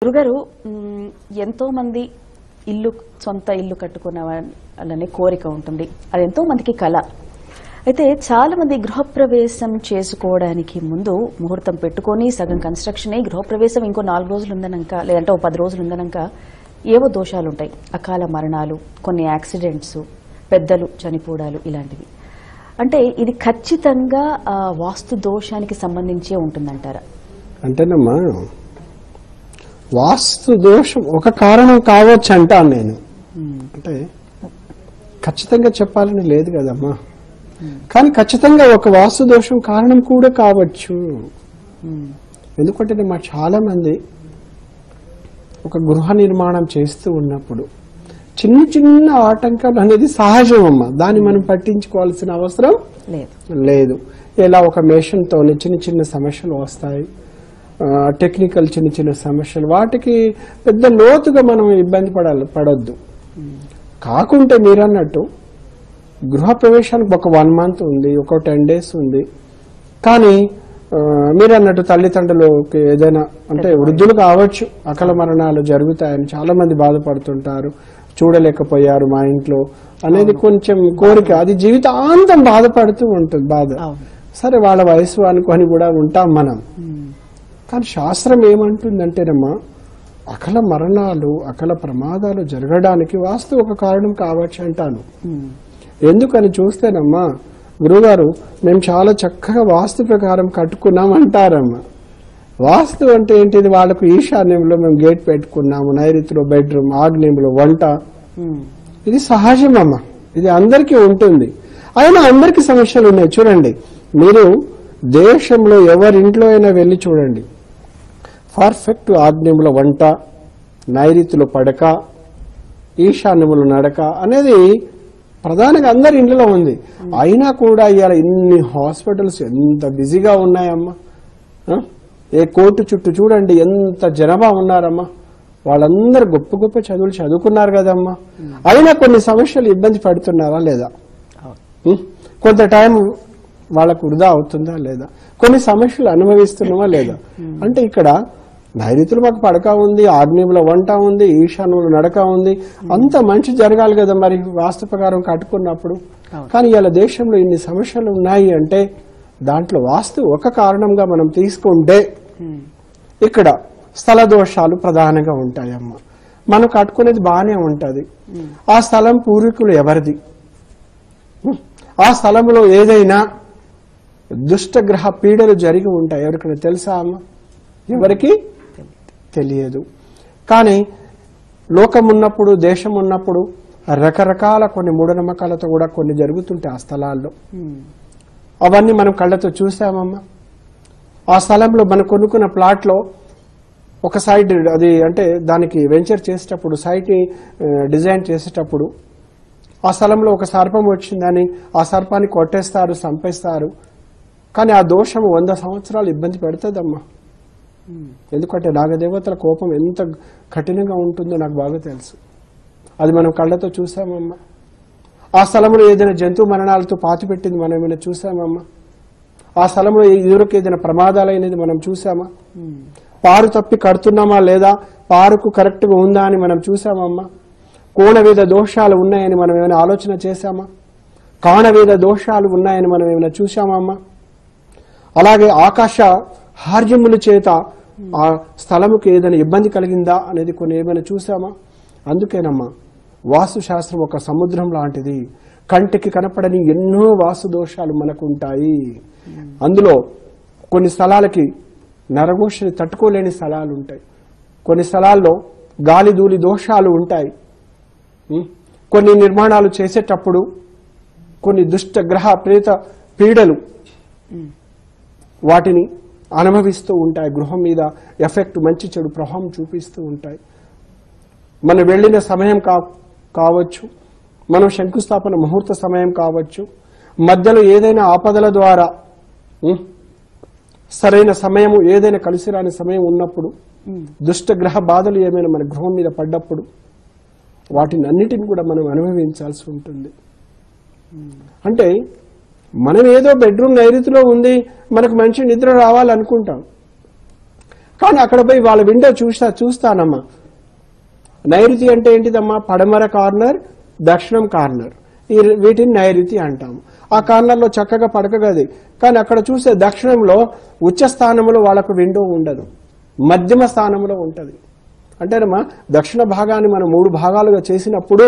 గురుగారు ఎంతో మంది సొంత ఇల్లు కట్టుకునే కోరిక ఉంటుంది. అది ఎంతో మందికి కళ. అయితే చాలా మంది గృహప్రవేశం చేసుకోవడానికి ముందు ముహూర్తం పెట్టుకొని సగం కన్స్ట్రక్షన్ అయ్యి గృహప్రవేశం ఇంకో 4 రోజులు ఉందనంక లేదంటే 10 రోజులు ఉందనంక ఏవో దోషాలు ఉంటాయి. అకాల మరణాలు, కొన్ని యాక్సిడెంట్స్, పెద్దలు చనిపోవడాలు ఇలాంటివి. అంటే ఇది ఖచ్చితంగా వాస్తు దోషానికి సంబంధించే ఉంటుందంటారా? అంటేనమ్మా, వాస్తు దోషం ఒక కారణం కావచ్చు అంటాను నేను. అంటే ఖచ్చితంగా చెప్పాలని లేదు కదమ్మా, కానీ ఖచ్చితంగా ఒక వాస్తు దోషం కారణం కూడా కావచ్చు. ఎందుకంటే మా చాలా మంది ఒక గృహ నిర్మాణం చేస్తూ ఉన్నప్పుడు చిన్న చిన్న ఆటంకాలు అనేది సహజం అమ్మా, దాన్ని మనం పట్టించుకోవాల్సిన అవసరం లేదు. ఇలా ఒక మేషన్తో చిన్న చిన్న సమస్యలు వస్తాయి, టెక్నికల్ చిన్న చిన్న సమస్యలు, వాటికి పెద్ద లోతుగా మనం ఇబ్బంది పడొద్దు. కాకుంటే మీరన్నట్టు గృహప్రవేశానికి ఒక 1 month ఉంది, ఒక 10 days ఉంది. కానీ మీరన్నట్టు తల్లిదండ్రులకి ఏదైనా అంటే వృద్ధులు కావచ్చు, అకాల మరణాలు జరుగుతాయని చాలా మంది బాధపడుతుంటారు. చూడలేకపోయారు మా ఇంట్లో అనేది కొంచెం కోరిక, అది జీవితాంతం బాధపడుతూ ఉంటుంది. బాధ సరే, వాళ్ళ వయసు అనుకొని కూడా ఉంటాం మనం. కానీ శాస్త్రం ఏమంటుందంటేనమ్మా, అకాల మరణాలు, అకాల ప్రమాదాలు జరగడానికి వాస్తు ఒక కారణం కావచ్చు అంటాను. ఎందుకని చూస్తేనమ్మా, గురుగారు మేము చాలా చక్కగా వాస్తు ప్రకారం కట్టుకున్నాం అంటారమ్మా. వాస్తు అంటే ఏంటిది? వాళ్ళకు ఈశాన్యంలో మేము గేట్ పెట్టుకున్నాము, నైరుతిలో బెడ్రూమ్, ఆగ్నేయంలో వంట. ఇది సహజమమ్మా, ఇది అందరికీ ఉంటుంది. అయినా అందరికీ సమస్యలు ఉన్నాయి. చూడండి, మీరు దేశంలో ఎవరింట్లో అయినా వెళ్ళి చూడండి, పర్ఫెక్ట్ ఆగ్నేయంలో వంట, నైరుతిలో పడక, ఈశాన్యములో నడక అనేది ప్రధానంగా అందరి ఇంట్లో ఉంది. అయినా కూడా ఇవాళ ఇన్ని హాస్పిటల్స్ ఎంత బిజీగా ఉన్నాయమ్మా. ఏ కోర్టు చుట్టూ చూడండి ఎంత జనాభా ఉన్నారమ్మా. వాళ్ళందరూ గొప్ప గొప్ప చదువులు చదువుకున్నారు కదమ్మా. అయినా కొన్ని సమస్యలు ఇబ్బంది పడుతున్నారా లేదా? కొంత టైం వాళ్ళకు వృధా అవుతుందా లేదా? కొన్ని సమస్యలు అనుభవిస్తున్నామా లేదా? అంటే ఇక్కడ నైరుతిలో మాకు పడక ఉంది, ఆగ్నేయంలో వంట ఉంది, ఈశాన్యంలో నడక ఉంది, అంత మంచి జరగాలి కదా మరి వాస్తు ప్రకారం కట్టుకున్నప్పుడు. కానీ ఇలా దేశంలో ఇన్ని సమస్యలు ఉన్నాయి అంటే దాంట్లో వాస్తు ఒక కారణంగా మనం తీసుకుంటే ఇక్కడ స్థల దోషాలు ప్రధానంగా ఉంటాయమ్మా. మనం కట్టుకునేది బాగానే ఉంటది, ఆ స్థలం పూర్వీకులు ఎవరిది, ఆ స్థలంలో ఏదైనా దుష్టగ్రహ పీడలు జరిగి ఉంటాయి. ఎవరికైనా తెలుసా అమ్మా? ఎవరికి తెలియదు. కానీ లోకం ఉన్నప్పుడు, దేశం ఉన్నప్పుడు రకరకాల కొన్ని మూఢనమ్మకాలతో కూడా కొన్ని జరుగుతుంటాయి ఆ స్థలాల్లో. అవన్నీ మనం కళ్ళతో చూసామమ్మా. ఆ స్థలంలో మనం కొనుక్కున్న ప్లాట్లో ఒక సైడ్ అది అంటే దానికి వెంచర్ చేసేటప్పుడు, సైట్ డిజైన్ చేసేటప్పుడు ఆ స్థలంలో ఒక సర్పం వచ్చిందని ఆ సర్పాన్ని కొట్టేస్తారు, చంపేస్తారు. కానీ ఆ దోషము 100 సంవత్సరాలు ఇబ్బంది పెడుతుందమ్మా. ఎందుకంటే నాగదేవతల కోపం ఎంత కఠినంగా ఉంటుందో నాకు బాగా తెలుసు. అది మనం కళ్ళతో చూసామమ్మా. ఆ స్థలంలో ఏదైనా జంతు మరణాలతో పాతిపెట్టింది మనం ఏమైనా చూసామమ్మా. ఆ స్థలంలో ఎదురుకు ఏదైనా ప్రమాదాలైనది మనం చూసామా? పారు తప్పి కడుతున్నామా లేదా, పారుకు కరెక్ట్గా ఉందా అని మనం చూసామమ్మా. కోణవేద దోషాలు ఉన్నాయని మనం ఏమైనా ఆలోచన చేశామా? కాణవేద దోషాలు ఉన్నాయని మనం ఏమైనా చూసామమ్మా? అలాగే ఆకాశ హార్యముల చేత ఆ స్థలముకి ఏదైనా ఇబ్బంది కలిగిందా అనేది కొన్ని ఏమైనా చూసామా? అందుకేనమ్మా వాస్తు శాస్త్రం ఒక సముద్రం లాంటిది. కంటికి కనపడని ఎన్నో వాస్తు దోషాలు మనకు ఉంటాయి. అందులో కొన్ని స్థలాలకి నరఘోషని తట్టుకోలేని స్థలాలు ఉంటాయి, కొన్ని స్థలాల్లో గాలి ధూళి దోషాలు ఉంటాయి. కొన్ని నిర్మాణాలు చేసేటప్పుడు కొన్ని దుష్ట గ్రహ ప్రేత పీడలు వాటిని అనుభవిస్తూ ఉంటాయి. గృహం మీద ఎఫెక్ట్, మంచి చెడు ప్రభావం చూపిస్తూ ఉంటాయి. మనం వెళ్ళిన సమయం కావచ్చు, మనం శంకుస్థాపన ముహూర్త సమయం కావచ్చు, మధ్యలో ఏదైనా ఆపదల ద్వారా సరైన సమయము ఏదైనా కలిసి రాని సమయం ఉన్నప్పుడు, దుష్ట గ్రహ బాధలు ఏమైనా మన గృహం మీద పడ్డప్పుడు వాటిని అన్నిటిని కూడా మనం అనుభవించాల్సి ఉంటుంది. అంటే మనం ఏదో బెడ్రూమ్ నైరుతిలో ఉంది, మనకు మంచి నిద్ర రావాలనుకుంటాం. కానీ అక్కడ పోయి వాళ్ళ విండో చూస్తానమ్మా. నైరుతి అంటే ఏంటిదమ్మా? పడమర కార్నర్, దక్షిణం కార్నర్, వీటిని నైరుతి అంటాము. ఆ కార్నర్లో చక్కగా పడక గది. కానీ అక్కడ చూసే దక్షిణంలో ఉచ్చ స్థానంలో వాళ్ళకు విండో ఉండదు, మధ్యమ స్థానంలో ఉంటది. అంటేనమ్మా దక్షిణ భాగాన్ని మనం 3 భాగాలుగా చేసినప్పుడు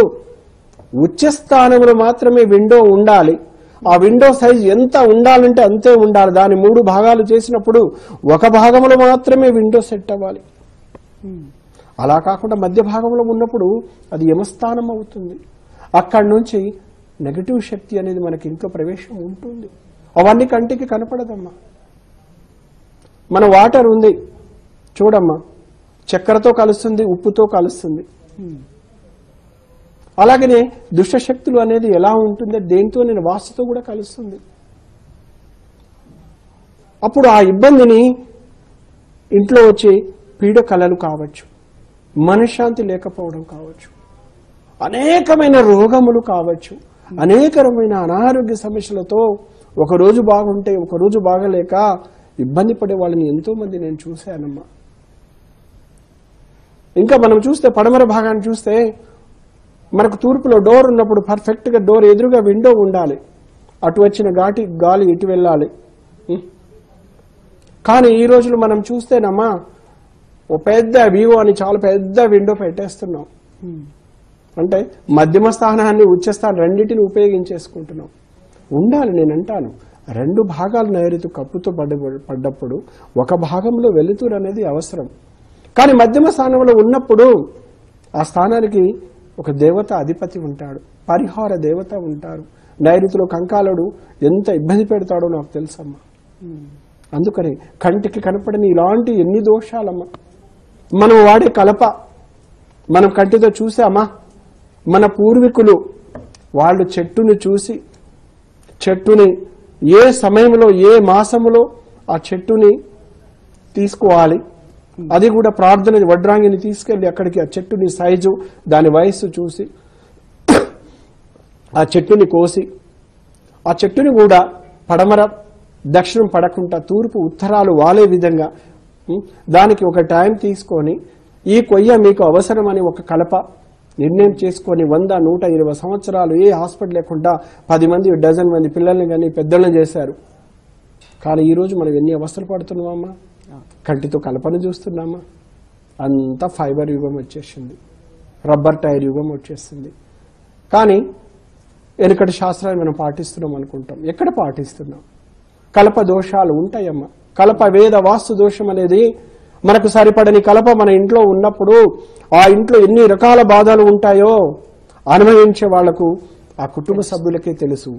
ఉచ్చ స్థానంలో మాత్రమే విండో ఉండాలి. ఆ విండో సైజ్ ఎంత ఉండాలంటే అంతే ఉండాలి. దాన్ని 3 భాగాలు చేసినప్పుడు ఒక భాగంలో మాత్రమే విండో సెట్ అవ్వాలి. అలా కాకుండా మధ్య భాగంలో ఉన్నప్పుడు అది యమస్థానం అవుతుంది. అక్కడి నుంచి నెగటివ్ శక్తి అనేది మనకి ఇంట్లో ప్రవేశం ఉంటుంది. అవన్నీ కంటికి కనపడదమ్మా. మన వాటర్ ఉంది చూడమ్మా, చక్కెరతో కలుస్తుంది, ఉప్పుతో కలుస్తుంది. అలాగనే దుష్టశక్తులు అనేది ఎలా ఉంటుందో దేంతో నేను వాస్తుతో కూడా కలుస్తుంది. అప్పుడు ఆ ఇబ్బందిని ఇంట్లో వచ్చే పీడ కలలు కావచ్చు, మనశ్శాంతి లేకపోవడం కావచ్చు, అనేకమైన రోగములు కావచ్చు, అనేకమైన అనారోగ్య సమస్యలతో ఒకరోజు బాగుంటే ఒకరోజు బాగలేక ఇబ్బంది పడే వాళ్ళని ఎంతో మంది నేను చూశానమ్మా. ఇంకా మనం చూస్తే పడమర భాగాన్ని చూస్తే మనకు తూర్పులో డోర్ ఉన్నప్పుడు పర్ఫెక్ట్ గా డోర్ ఎదురుగా విండో ఉండాలి, అటు వచ్చిన గాలి ఇటు వెళ్ళాలి. కానీ ఈ రోజులు మనం చూస్తేనమ్మా ఓ పెద్ద వివో అని చాలా పెద్ద విండో పెట్టేస్తున్నాం. అంటే మధ్యమ స్థానాన్ని ఉచ్చస్థానం రెండింటిని ఉపయోగించేసుకుంటున్నాం. ఉండాలి, నేను అంటాను 2 భాగాలు నైరుతి కప్పుతో పడ్డప్పుడు ఒక భాగంలో వెలుతురు అనేది అవసరం. కానీ మధ్యమ స్థానంలో ఉన్నప్పుడు ఆ స్థానానికి ఒక దేవత అధిపతి ఉంటాడు, పరిహార దేవత ఉంటారు. నైరుతిలో కంకాలుడు ఎంత ఇబ్బంది పెడతాడో నాకు తెలుసమ్మా. అందుకని కంటికి కనపడని ఇలాంటి ఎన్ని దోషాలమ్మా. మనం వాడే కలప మనం కంటితో చూసామా? మన పూర్వీకులు వాళ్ళు చెట్టుని చూసి చెట్టుని ఏ సమయంలో ఏ మాసములో ఆ చెట్టుని తీసుకోవాలి, అది కూడా ప్రార్థన వడ్రాంగిని తీసుకెళ్లి అక్కడికి ఆ చెట్టుని సైజు దాని వయస్సు చూసి ఆ చెట్టుని కోసి ఆ చెట్టుని కూడా పడమర దక్షిణం పడకుండా తూర్పు ఉత్తరాలు వాలే విధంగా దానికి ఒక టైం తీసుకొని ఈ కొయ్య మీకు అవసరమని ఒక కలప నిర్ణయం చేసుకొని 100-120 సంవత్సరాలు ఏ హాస్పిటల్ లేకుండా 10 మంది డజన్ మంది పిల్లల్ని కానీ పెద్దలను చేశారు. కానీ ఈరోజు మనం ఎన్ని అవస్థలు పడుతున్నామమ్మా. కంటితో కలపను చూస్తున్నామా? అంతా ఫైబర్ యుగం వచ్చేసింది, రబ్బర్ టైర్ యుగం వచ్చేసింది. కానీ వెనుకటి శాస్త్రాన్ని మనం పాటిస్తున్నాం అనుకుంటాం. ఎక్కడ పాటిస్తున్నాం? కలప దోషాలు ఉంటాయమ్మా. కలప వేద వాస్తు దోషం అనేది మనకు సరిపడని కలప మన ఇంట్లో ఉన్నప్పుడు ఆ ఇంట్లో ఎన్ని రకాల బాధలు ఉంటాయో అనుభవించే వాళ్లకు ఆ కుటుంబ సభ్యులకే తెలుసు.